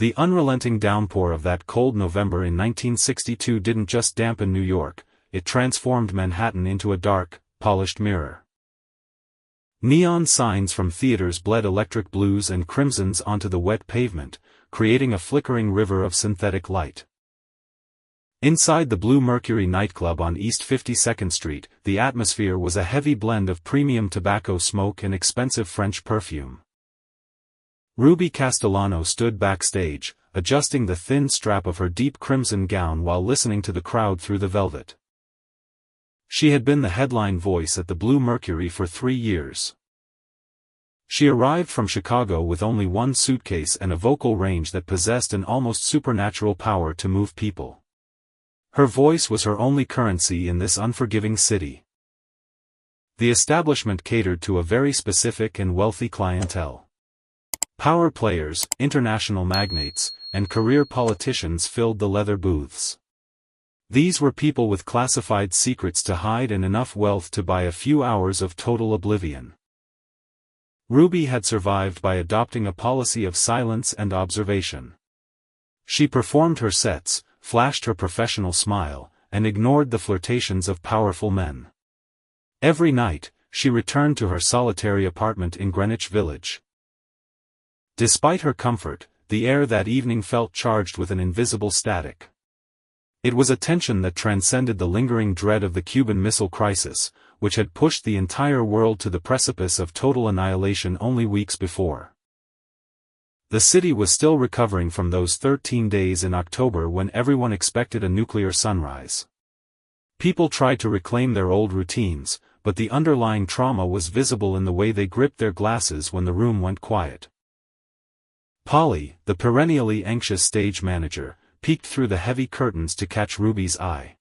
The unrelenting downpour of that cold November in 1962 didn't just dampen New York, it transformed Manhattan into a dark, polished mirror. Neon signs from theaters bled electric blues and crimsons onto the wet pavement, creating a flickering river of synthetic light. Inside the Blue Mercury nightclub on East 52nd Street, the atmosphere was a heavy blend of premium tobacco smoke and expensive French perfume. Ruby Castellano stood backstage, adjusting the thin strap of her deep crimson gown while listening to the crowd through the velvet. She had been the headline voice at the Blue Mercury for 3 years. She arrived from Chicago with only one suitcase and a vocal range that possessed an almost supernatural power to move people. Her voice was her only currency in this unforgiving city. The establishment catered to a very specific and wealthy clientele. Power players, international magnates, and career politicians filled the leather booths. These were people with classified secrets to hide and enough wealth to buy a few hours of total oblivion. Ruby had survived by adopting a policy of silence and observation. She performed her sets, flashed her professional smile, and ignored the flirtations of powerful men. Every night, she returned to her solitary apartment in Greenwich Village. Despite her comfort, the air that evening felt charged with an invisible static. It was a tension that transcended the lingering dread of the Cuban Missile Crisis, which had pushed the entire world to the precipice of total annihilation only weeks before. The city was still recovering from those 13 days in October when everyone expected a nuclear sunrise. People tried to reclaim their old routines, but the underlying trauma was visible in the way they gripped their glasses when the room went quiet. Polly, the perennially anxious stage manager, peeked through the heavy curtains to catch Ruby's eye.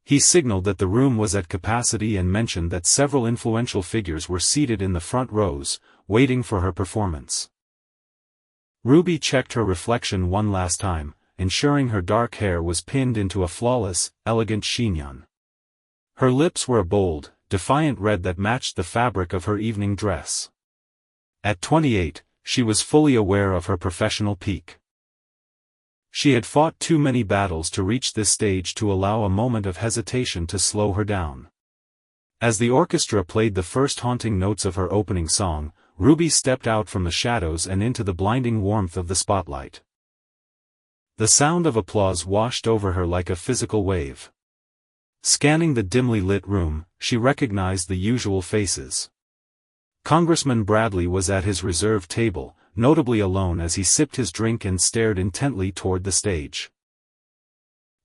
He signaled that the room was at capacity and mentioned that several influential figures were seated in the front rows, waiting for her performance. Ruby checked her reflection one last time, ensuring her dark hair was pinned into a flawless, elegant chignon. Her lips were a bold, defiant red that matched the fabric of her evening dress. At 28, she was fully aware of her professional peak. She had fought too many battles to reach this stage to allow a moment of hesitation to slow her down. As the orchestra played the first haunting notes of her opening song, Ruby stepped out from the shadows and into the blinding warmth of the spotlight. The sound of applause washed over her like a physical wave. Scanning the dimly lit room, she recognized the usual faces. Congressman Bradley was at his reserved table, notably alone as he sipped his drink and stared intently toward the stage.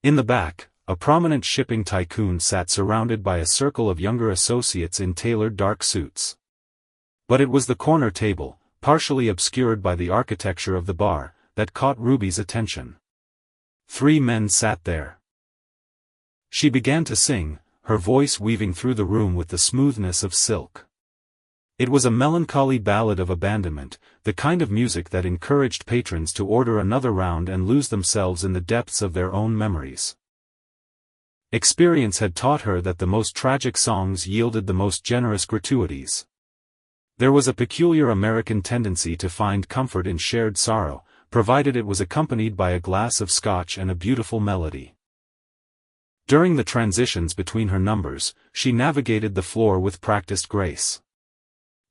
In the back, a prominent shipping tycoon sat surrounded by a circle of younger associates in tailored dark suits. But it was the corner table, partially obscured by the architecture of the bar, that caught Ruby's attention. 3 men sat there. She began to sing, her voice weaving through the room with the smoothness of silk. It was a melancholy ballad of abandonment, the kind of music that encouraged patrons to order another round and lose themselves in the depths of their own memories. Experience had taught her that the most tragic songs yielded the most generous gratuities. There was a peculiar American tendency to find comfort in shared sorrow, provided it was accompanied by a glass of scotch and a beautiful melody. During the transitions between her numbers, she navigated the floor with practiced grace.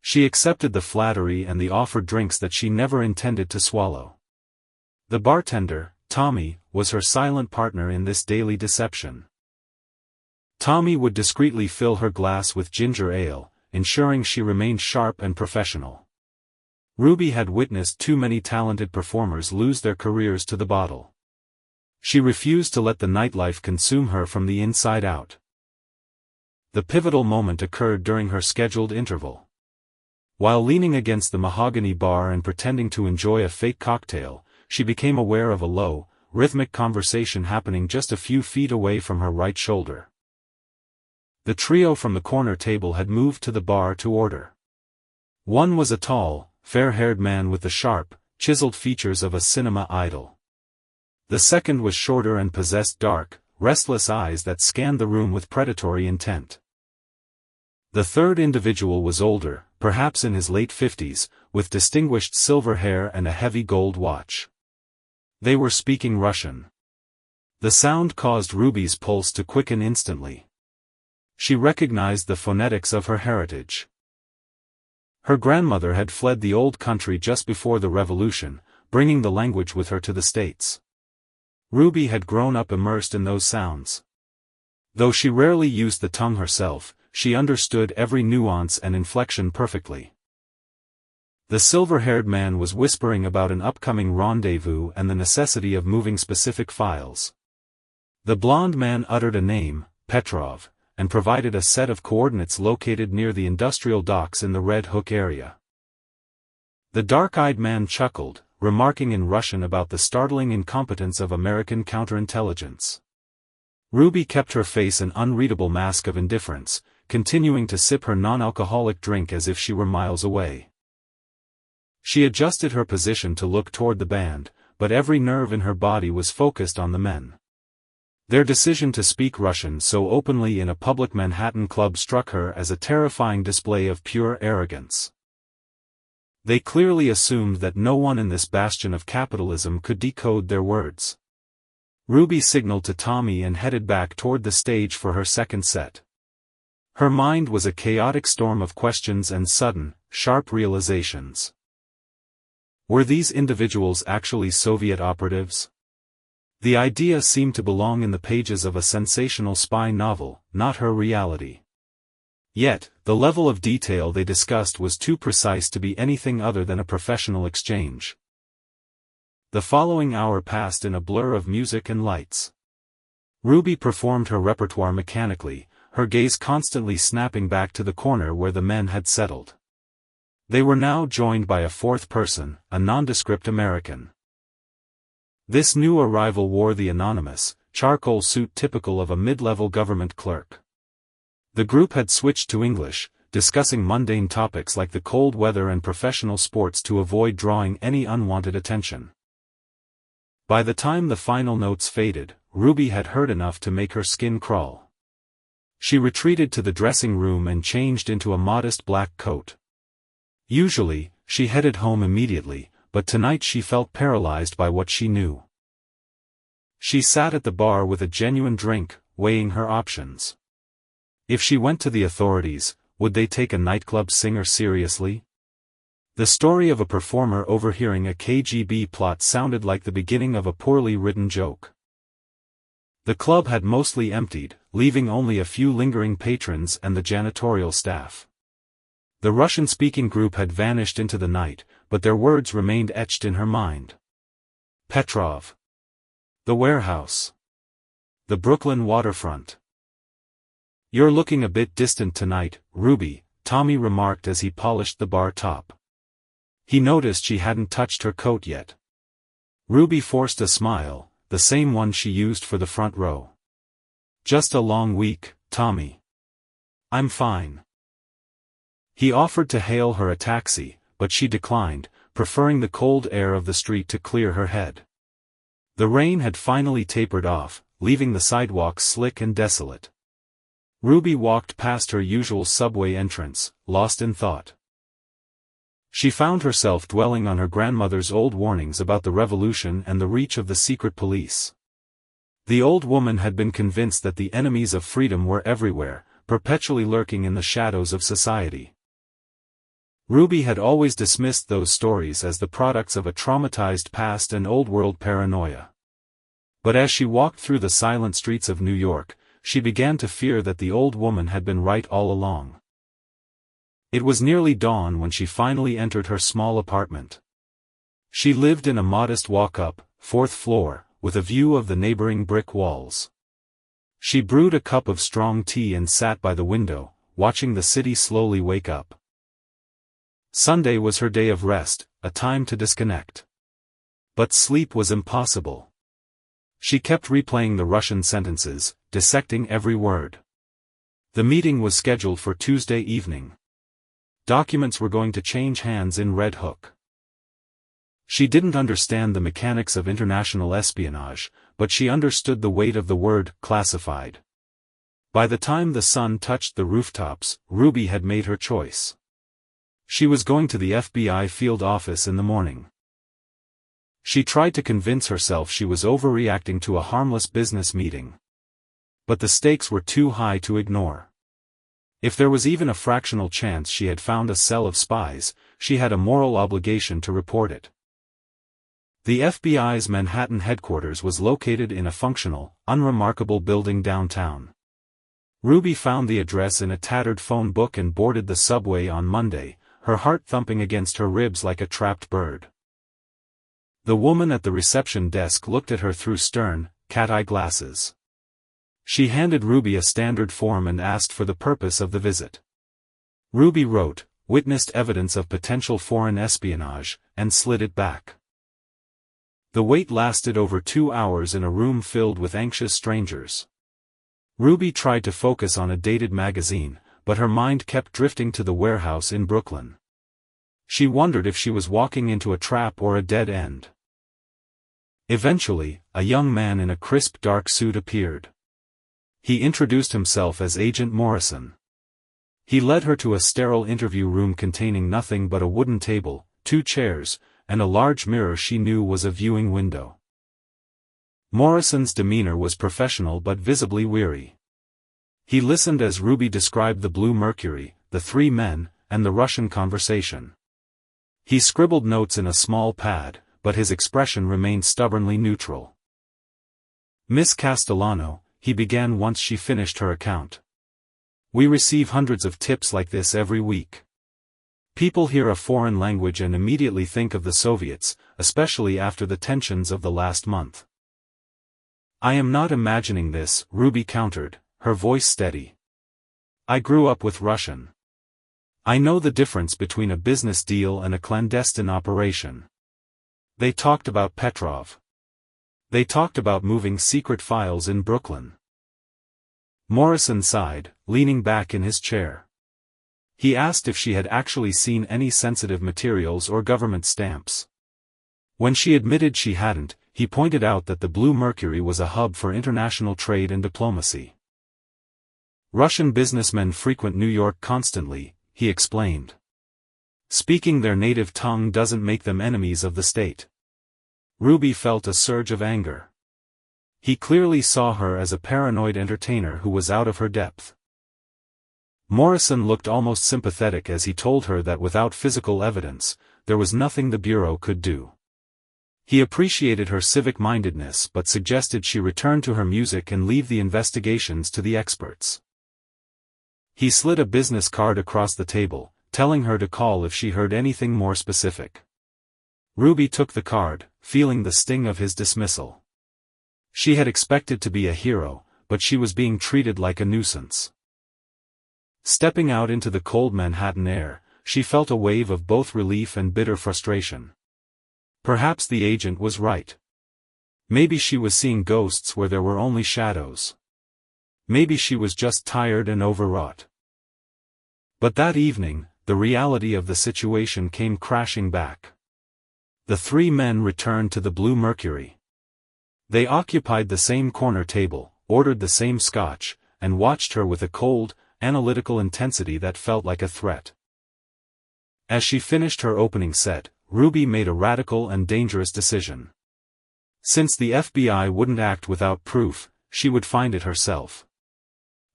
She accepted the flattery and the offered drinks that she never intended to swallow. The bartender, Tommy, was her silent partner in this daily deception. Tommy would discreetly fill her glass with ginger ale, ensuring she remained sharp and professional. Ruby had witnessed too many talented performers lose their careers to the bottle. She refused to let the nightlife consume her from the inside out. The pivotal moment occurred during her scheduled interval. While leaning against the mahogany bar and pretending to enjoy a fake cocktail, she became aware of a low, rhythmic conversation happening just a few feet away from her right shoulder. The trio from the corner table had moved to the bar to order. One was a tall, fair-haired man with the sharp, chiseled features of a cinema idol. The second was shorter and possessed dark, restless eyes that scanned the room with predatory intent. The third individual was older, perhaps in his late 50s, with distinguished silver hair and a heavy gold watch. They were speaking Russian. The sound caused Ruby's pulse to quicken instantly. She recognized the phonetics of her heritage. Her grandmother had fled the old country just before the revolution, bringing the language with her to the States. Ruby had grown up immersed in those sounds. Though she rarely used the tongue herself, she understood every nuance and inflection perfectly. The silver-haired man was whispering about an upcoming rendezvous and the necessity of moving specific files. The blonde man uttered a name, Petrov, and provided a set of coordinates located near the industrial docks in the Red Hook area. The dark-eyed man chuckled, remarking in Russian about the startling incompetence of American counterintelligence. Ruby kept her face an unreadable mask of indifference, continuing to sip her non-alcoholic drink as if she were miles away. She adjusted her position to look toward the band, but every nerve in her body was focused on the men. Their decision to speak Russian so openly in a public Manhattan club struck her as a terrifying display of pure arrogance. They clearly assumed that no one in this bastion of capitalism could decode their words. Ruby signaled to Tommy and headed back toward the stage for her second set. Her mind was a chaotic storm of questions and sudden, sharp realizations. Were these individuals actually Soviet operatives? The idea seemed to belong in the pages of a sensational spy novel, not her reality. Yet, the level of detail they discussed was too precise to be anything other than a professional exchange. The following hour passed in a blur of music and lights. Ruby performed her repertoire mechanically, her gaze constantly snapping back to the corner where the men had settled. They were now joined by a fourth person, a nondescript American. This new arrival wore the anonymous, charcoal suit typical of a mid-level government clerk. The group had switched to English, discussing mundane topics like the cold weather and professional sports to avoid drawing any unwanted attention. By the time the final notes faded, Ruby had heard enough to make her skin crawl. She retreated to the dressing room and changed into a modest black coat. Usually, she headed home immediately, but tonight she felt paralyzed by what she knew. She sat at the bar with a genuine drink, weighing her options. If she went to the authorities, would they take a nightclub singer seriously? The story of a performer overhearing a KGB plot sounded like the beginning of a poorly written joke. The club had mostly emptied, leaving only a few lingering patrons and the janitorial staff. The Russian-speaking group had vanished into the night, but their words remained etched in her mind. Petrov. The warehouse. The Brooklyn waterfront. "You're looking a bit distant tonight, Ruby," Tommy remarked as he polished the bar top. He noticed she hadn't touched her coat yet. Ruby forced a smile, the same one she used for the front row. "Just a long week, Tommy. I'm fine." He offered to hail her a taxi, but she declined, preferring the cold air of the street to clear her head. The rain had finally tapered off, leaving the sidewalks slick and desolate. Ruby walked past her usual subway entrance, lost in thought. She found herself dwelling on her grandmother's old warnings about the revolution and the reach of the secret police. The old woman had been convinced that the enemies of freedom were everywhere, perpetually lurking in the shadows of society. Ruby had always dismissed those stories as the products of a traumatized past and old-world paranoia. But as she walked through the silent streets of New York, she began to fear that the old woman had been right all along. It was nearly dawn when she finally entered her small apartment. She lived in a modest walk-up, fourth floor, with a view of the neighboring brick walls. She brewed a cup of strong tea and sat by the window, watching the city slowly wake up. Sunday was her day of rest, a time to disconnect. But sleep was impossible. She kept replaying the Russian sentences, dissecting every word. The meeting was scheduled for Tuesday evening. Documents were going to change hands in Red Hook. She didn't understand the mechanics of international espionage, but she understood the weight of the word classified. By the time the sun touched the rooftops, Ruby had made her choice. She was going to the FBI field office in the morning. She tried to convince herself she was overreacting to a harmless business meeting. But the stakes were too high to ignore. If there was even a fractional chance she had found a cell of spies, she had a moral obligation to report it. The FBI's Manhattan headquarters was located in a functional, unremarkable building downtown. Ruby found the address in a tattered phone book and boarded the subway on Monday, her heart thumping against her ribs like a trapped bird. The woman at the reception desk looked at her through stern, cat-eye glasses. She handed Ruby a standard form and asked for the purpose of the visit. Ruby wrote, "Witnessed evidence of potential foreign espionage," and slid it back. The wait lasted over 2 hours in a room filled with anxious strangers. Ruby tried to focus on a dated magazine, but her mind kept drifting to the warehouse in Brooklyn. She wondered if she was walking into a trap or a dead end. Eventually, a young man in a crisp dark suit appeared. He introduced himself as Agent Morrison. He led her to a sterile interview room containing nothing but a wooden table, 2 chairs, and a large mirror she knew was a viewing window. Morrison's demeanor was professional but visibly weary. He listened as Ruby described the Blue Mercury, the 3 men, and the Russian conversation. He scribbled notes in a small pad, but his expression remained stubbornly neutral. "Miss Castellano," he began once she finished her account. "We receive hundreds of tips like this every week. People hear a foreign language and immediately think of the Soviets, especially after the tensions of the last month." "I am not imagining this," Ruby countered, her voice steady. "I grew up with Russian. I know the difference between a business deal and a clandestine operation. They talked about Petrov. They talked about moving secret files in Brooklyn." Morrison sighed, leaning back in his chair. He asked if she had actually seen any sensitive materials or government stamps. When she admitted she hadn't, he pointed out that the Blue Mercury was a hub for international trade and diplomacy. "Russian businessmen frequent New York constantly," he explained. "Speaking their native tongue doesn't make them enemies of the state." Ruby felt a surge of anger. He clearly saw her as a paranoid entertainer who was out of her depth. Morrison looked almost sympathetic as he told her that without physical evidence, there was nothing the Bureau could do. He appreciated her civic-mindedness but suggested she return to her music and leave the investigations to the experts. He slid a business card across the table, telling her to call if she heard anything more specific. Ruby took the card, feeling the sting of his dismissal. She had expected to be a hero, but she was being treated like a nuisance. Stepping out into the cold Manhattan air, she felt a wave of both relief and bitter frustration. Perhaps the agent was right. Maybe she was seeing ghosts where there were only shadows. Maybe she was just tired and overwrought. But that evening, the reality of the situation came crashing back. The 3 men returned to the Blue Mercury. They occupied the same corner table, ordered the same scotch, and watched her with a cold, analytical intensity that felt like a threat. As she finished her opening set, Ruby made a radical and dangerous decision. Since the FBI wouldn't act without proof, she would find it herself.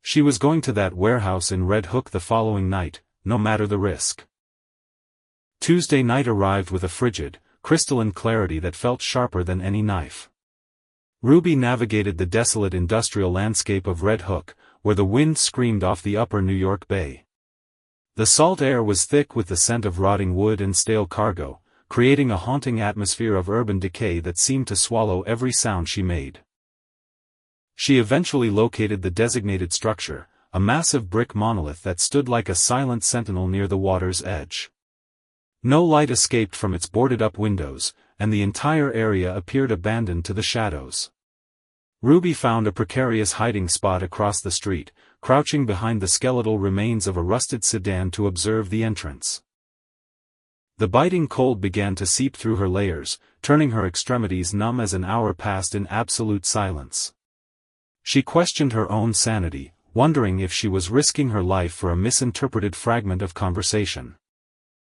She was going to that warehouse in Red Hook the following night, no matter the risk. Tuesday night arrived with a frigid, crystalline clarity that felt sharper than any knife. Ruby navigated the desolate industrial landscape of Red Hook, where the wind screamed off the upper New York Bay. The salt air was thick with the scent of rotting wood and stale cargo, creating a haunting atmosphere of urban decay that seemed to swallow every sound she made. She eventually located the designated structure, a massive brick monolith that stood like a silent sentinel near the water's edge. No light escaped from its boarded-up windows, and the entire area appeared abandoned to the shadows. Ruby found a precarious hiding spot across the street, crouching behind the skeletal remains of a rusted sedan to observe the entrance. The biting cold began to seep through her layers, turning her extremities numb as an hour passed in absolute silence. She questioned her own sanity, wondering if she was risking her life for a misinterpreted fragment of conversation.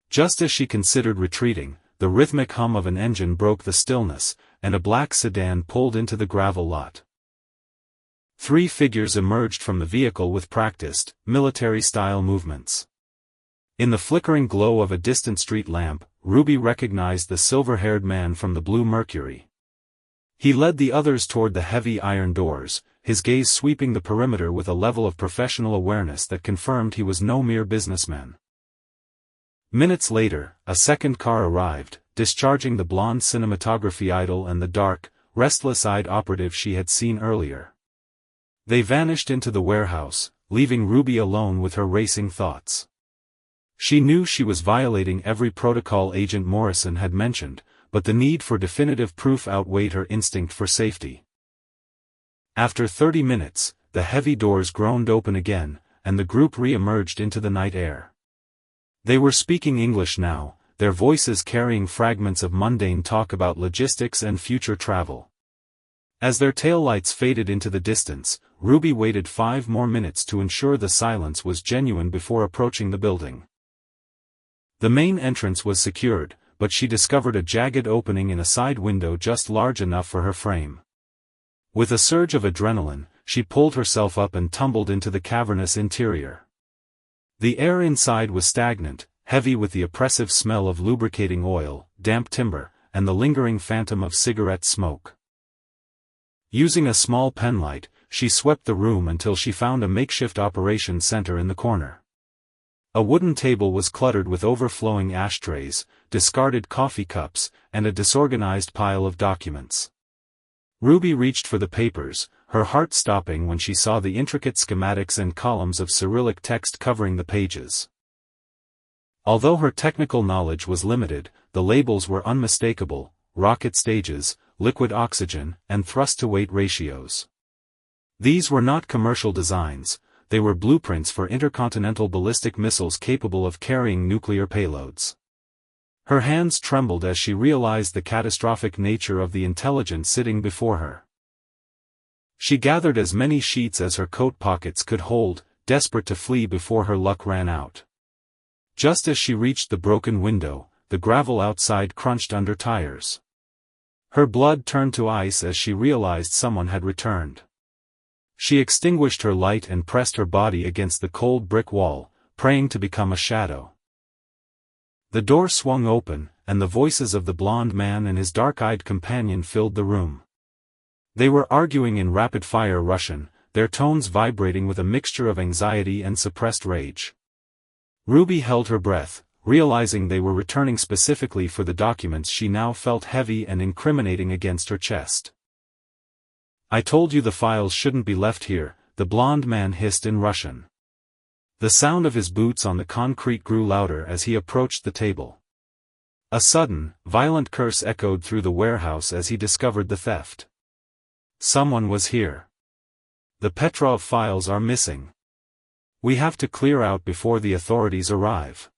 Just as she considered retreating, the rhythmic hum of an engine broke the stillness, and a black sedan pulled into the gravel lot. 3 figures emerged from the vehicle with practiced, military-style movements. In the flickering glow of a distant street lamp, Ruby recognized the silver-haired man from the Blue Mercury. He led the others toward the heavy iron doors, his gaze sweeping the perimeter with a level of professional awareness that confirmed he was no mere businessman. Minutes later, a second car arrived, discharging the blonde cinematography idol and the dark, restless-eyed operative she had seen earlier. They vanished into the warehouse, leaving Ruby alone with her racing thoughts. She knew she was violating every protocol Agent Morrison had mentioned, but the need for definitive proof outweighed her instinct for safety. After 30 minutes, the heavy doors groaned open again, and the group re-emerged into the night air. They were speaking English now, their voices carrying fragments of mundane talk about logistics and future travel. As their taillights faded into the distance, Ruby waited 5 more minutes to ensure the silence was genuine before approaching the building. The main entrance was secured, but she discovered a jagged opening in a side window just large enough for her frame. With a surge of adrenaline, she pulled herself up and tumbled into the cavernous interior. The air inside was stagnant, heavy with the oppressive smell of lubricating oil, damp timber, and the lingering phantom of cigarette smoke. Using a small penlight, she swept the room until she found a makeshift operations center in the corner. A wooden table was cluttered with overflowing ashtrays, discarded coffee cups, and a disorganized pile of documents. Ruby reached for the papers, her heart stopping when she saw the intricate schematics and columns of Cyrillic text covering the pages. Although her technical knowledge was limited, the labels were unmistakable: rocket stages, liquid oxygen, and thrust-to-weight ratios. These were not commercial designs, they were blueprints for intercontinental ballistic missiles capable of carrying nuclear payloads. Her hands trembled as she realized the catastrophic nature of the intelligence sitting before her. She gathered as many sheets as her coat pockets could hold, desperate to flee before her luck ran out. Just as she reached the broken window, the gravel outside crunched under tires. Her blood turned to ice as she realized someone had returned. She extinguished her light and pressed her body against the cold brick wall, praying to become a shadow. The door swung open, and the voices of the blond man and his dark-eyed companion filled the room. They were arguing in rapid-fire Russian, their tones vibrating with a mixture of anxiety and suppressed rage. Ruby held her breath, realizing they were returning specifically for the documents she now felt heavy and incriminating against her chest. "I told you the files shouldn't be left here," the blond man hissed in Russian. The sound of his boots on the concrete grew louder as he approached the table. A sudden, violent curse echoed through the warehouse as he discovered the theft. Someone was here. "The Petrov files are missing. We have to clear out before the authorities arrive."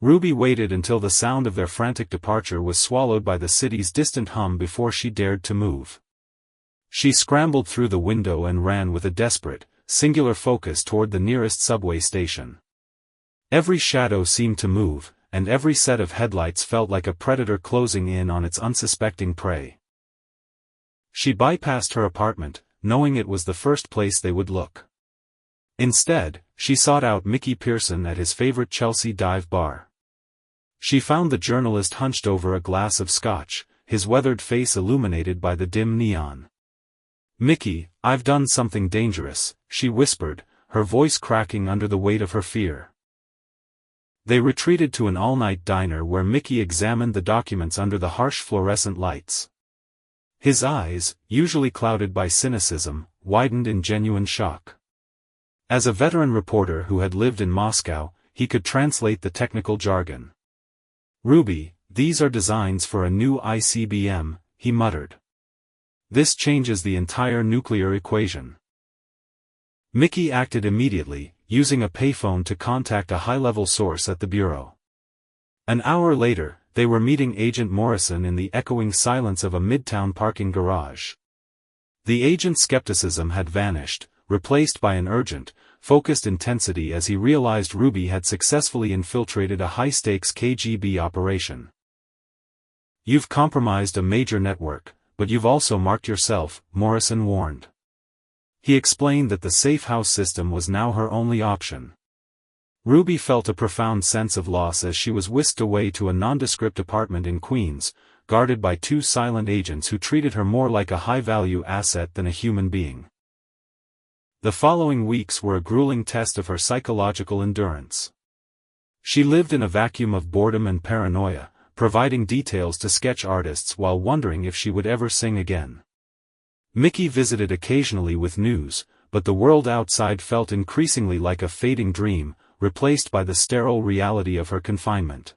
Ruby waited until the sound of their frantic departure was swallowed by the city's distant hum before she dared to move. She scrambled through the window and ran with a desperate, singular focus toward the nearest subway station. Every shadow seemed to move, and every set of headlights felt like a predator closing in on its unsuspecting prey. She bypassed her apartment, knowing it was the first place they would look. Instead, she sought out Mickey Pearson at his favorite Chelsea dive bar. She found the journalist hunched over a glass of scotch, his weathered face illuminated by the dim neon. "Mickey, I've done something dangerous," she whispered, her voice cracking under the weight of her fear. They retreated to an all-night diner where Mickey examined the documents under the harsh fluorescent lights. His eyes, usually clouded by cynicism, widened in genuine shock. As a veteran reporter who had lived in Moscow, he could translate the technical jargon. "Ruby, these are designs for a new ICBM," he muttered. "This changes the entire nuclear equation." Mickey acted immediately, using a payphone to contact a high-level source at the bureau. An hour later, they were meeting Agent Morrison in the echoing silence of a midtown parking garage. The agent's skepticism had vanished, replaced by an urgent, focused intensity as he realized Ruby had successfully infiltrated a high-stakes KGB operation. You've compromised a major network, but you've also marked yourself, Morrison warned. He explained that the safe house system was now her only option. Ruby felt a profound sense of loss as she was whisked away to a nondescript apartment in Queens, guarded by two silent agents who treated her more like a high-value asset than a human being. The following weeks were a grueling test of her psychological endurance. She lived in a vacuum of boredom and paranoia, providing details to sketch artists while wondering if she would ever sing again. Mickey visited occasionally with news, but the world outside felt increasingly like a fading dream, replaced by the sterile reality of her confinement.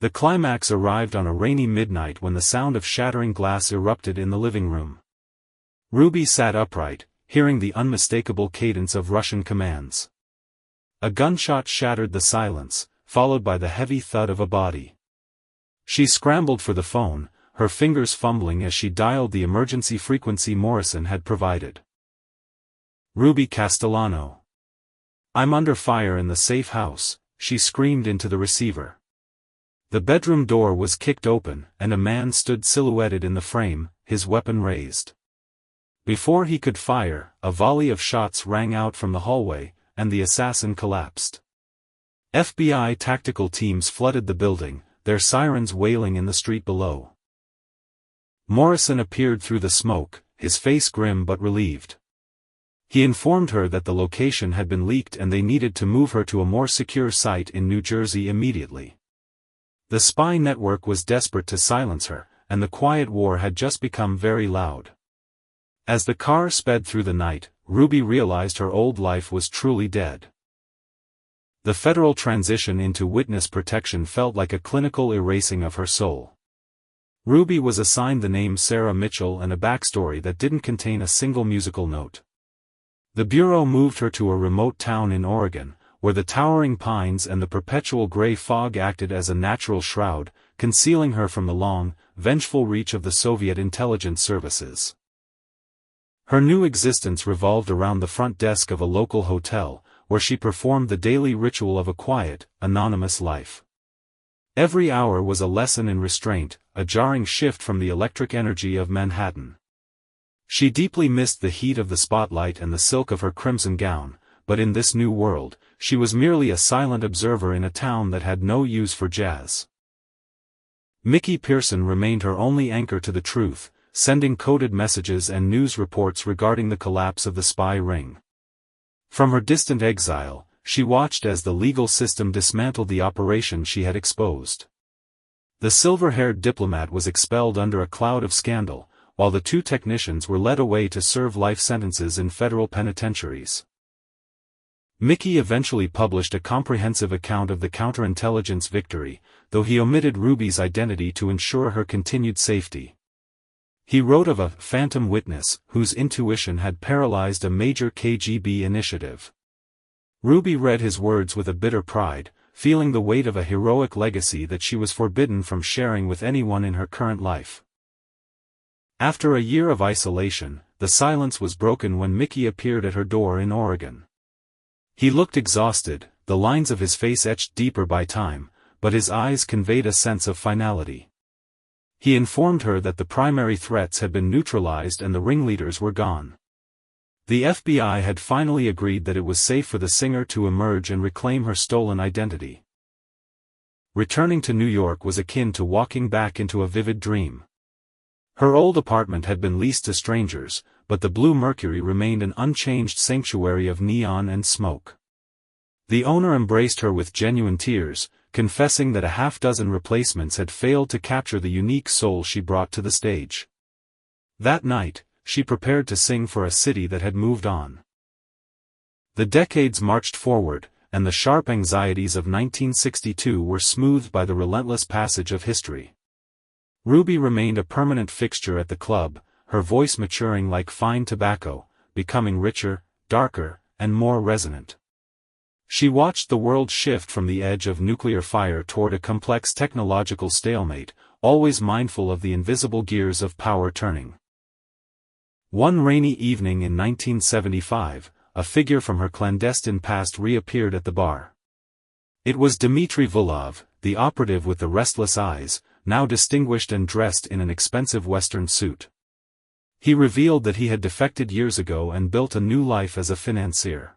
The climax arrived on a rainy midnight when the sound of shattering glass erupted in the living room. Ruby sat upright, hearing the unmistakable cadence of Russian commands. A gunshot shattered the silence, followed by the heavy thud of a body. She scrambled for the phone, her fingers fumbling as she dialed the emergency frequency Morrison had provided. Ruby Castellano. "I'm under fire in the safe house," she screamed into the receiver. The bedroom door was kicked open, and a man stood silhouetted in the frame, his weapon raised. Before he could fire, a volley of shots rang out from the hallway, and the assassin collapsed. FBI tactical teams flooded the building, their sirens wailing in the street below. Morrison appeared through the smoke, his face grim but relieved. He informed her that the location had been leaked and they needed to move her to a more secure site in New Jersey immediately. The spy network was desperate to silence her, and the quiet war had just become very loud. As the car sped through the night, Ruby realized her old life was truly dead. The federal transition into witness protection felt like a clinical erasing of her soul. Ruby was assigned the name Sarah Mitchell and a backstory that didn't contain a single musical note. The Bureau moved her to a remote town in Oregon, where the towering pines and the perpetual gray fog acted as a natural shroud, concealing her from the long, vengeful reach of the Soviet intelligence services. Her new existence revolved around the front desk of a local hotel, where she performed the daily ritual of a quiet, anonymous life. Every hour was a lesson in restraint, a jarring shift from the electric energy of Manhattan. She deeply missed the heat of the spotlight and the silk of her crimson gown, but in this new world, she was merely a silent observer in a town that had no use for jazz. Mickey Pearson remained her only anchor to the truth, sending coded messages and news reports regarding the collapse of the spy ring. From her distant exile, she watched as the legal system dismantled the operation she had exposed. The silver-haired diplomat was expelled under a cloud of scandal, while the two technicians were led away to serve life sentences in federal penitentiaries. Mickey eventually published a comprehensive account of the counterintelligence victory, though he omitted Ruby's identity to ensure her continued safety. He wrote of a phantom witness whose intuition had paralyzed a major KGB initiative. Ruby read his words with a bitter pride, feeling the weight of a heroic legacy that she was forbidden from sharing with anyone in her current life. After a year of isolation, the silence was broken when Mickey appeared at her door in Oregon. He looked exhausted, the lines of his face etched deeper by time, but his eyes conveyed a sense of finality. He informed her that the primary threats had been neutralized and the ringleaders were gone. The FBI had finally agreed that it was safe for the singer to emerge and reclaim her stolen identity. Returning to New York was akin to walking back into a vivid dream. Her old apartment had been leased to strangers, but the Blue Mercury remained an unchanged sanctuary of neon and smoke. The owner embraced her with genuine tears, confessing that a half-dozen replacements had failed to capture the unique soul she brought to the stage. That night, she prepared to sing for a city that had moved on. The decades marched forward, and the sharp anxieties of 1962 were smoothed by the relentless passage of history. Ruby remained a permanent fixture at the club, her voice maturing like fine tobacco, becoming richer, darker, and more resonant. She watched the world shift from the edge of nuclear fire toward a complex technological stalemate, always mindful of the invisible gears of power turning. One rainy evening in 1975, a figure from her clandestine past reappeared at the bar. It was Dmitry Vulov, the operative with the restless eyes, now distinguished and dressed in an expensive Western suit. He revealed that he had defected years ago and built a new life as a financier.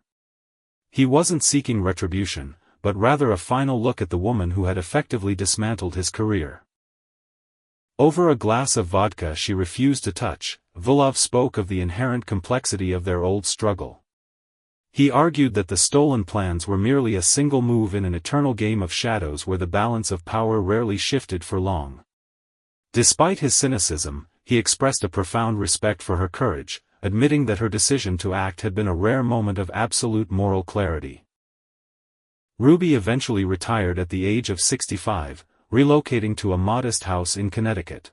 He wasn't seeking retribution, but rather a final look at the woman who had effectively dismantled his career. Over a glass of vodka she refused to touch, Volov spoke of the inherent complexity of their old struggle. He argued that the stolen plans were merely a single move in an eternal game of shadows where the balance of power rarely shifted for long. Despite his cynicism, he expressed a profound respect for her courage, admitting that her decision to act had been a rare moment of absolute moral clarity. Ruby eventually retired at the age of 65, relocating to a modest house in Connecticut.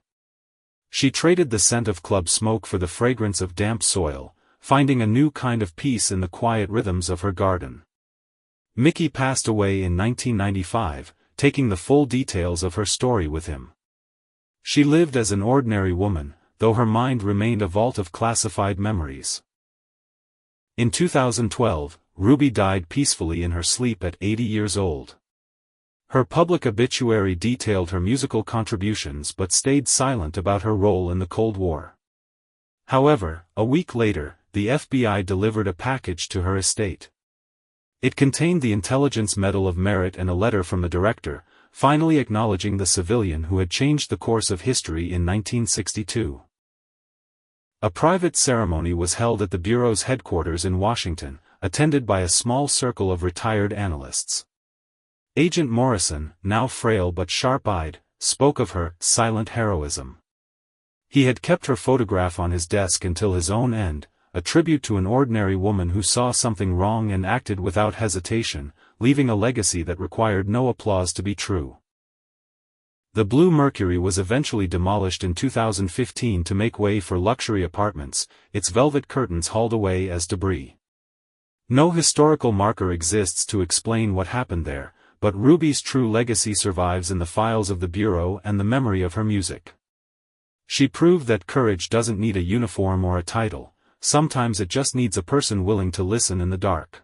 She traded the scent of club smoke for the fragrance of damp soil, finding a new kind of peace in the quiet rhythms of her garden. Mickey passed away in 1995, taking the full details of her story with him. She lived as an ordinary woman, though her mind remained a vault of classified memories. In 2012, Ruby died peacefully in her sleep at 80 years old. Her public obituary detailed her musical contributions but stayed silent about her role in the Cold War. However, a week later, the FBI delivered a package to her estate. It contained the Intelligence Medal of Merit and a letter from the director, finally acknowledging the civilian who had changed the course of history in 1962. A private ceremony was held at the Bureau's headquarters in Washington, attended by a small circle of retired analysts. Agent Morrison, now frail but sharp-eyed, spoke of her silent heroism. He had kept her photograph on his desk until his own end, a tribute to an ordinary woman who saw something wrong and acted without hesitation, leaving a legacy that required no applause to be true. The Blue Mercury was eventually demolished in 2015 to make way for luxury apartments, its velvet curtains hauled away as debris. No historical marker exists to explain what happened there, but Ruby's true legacy survives in the files of the Bureau and the memory of her music. She proved that courage doesn't need a uniform or a title, sometimes it just needs a person willing to listen in the dark.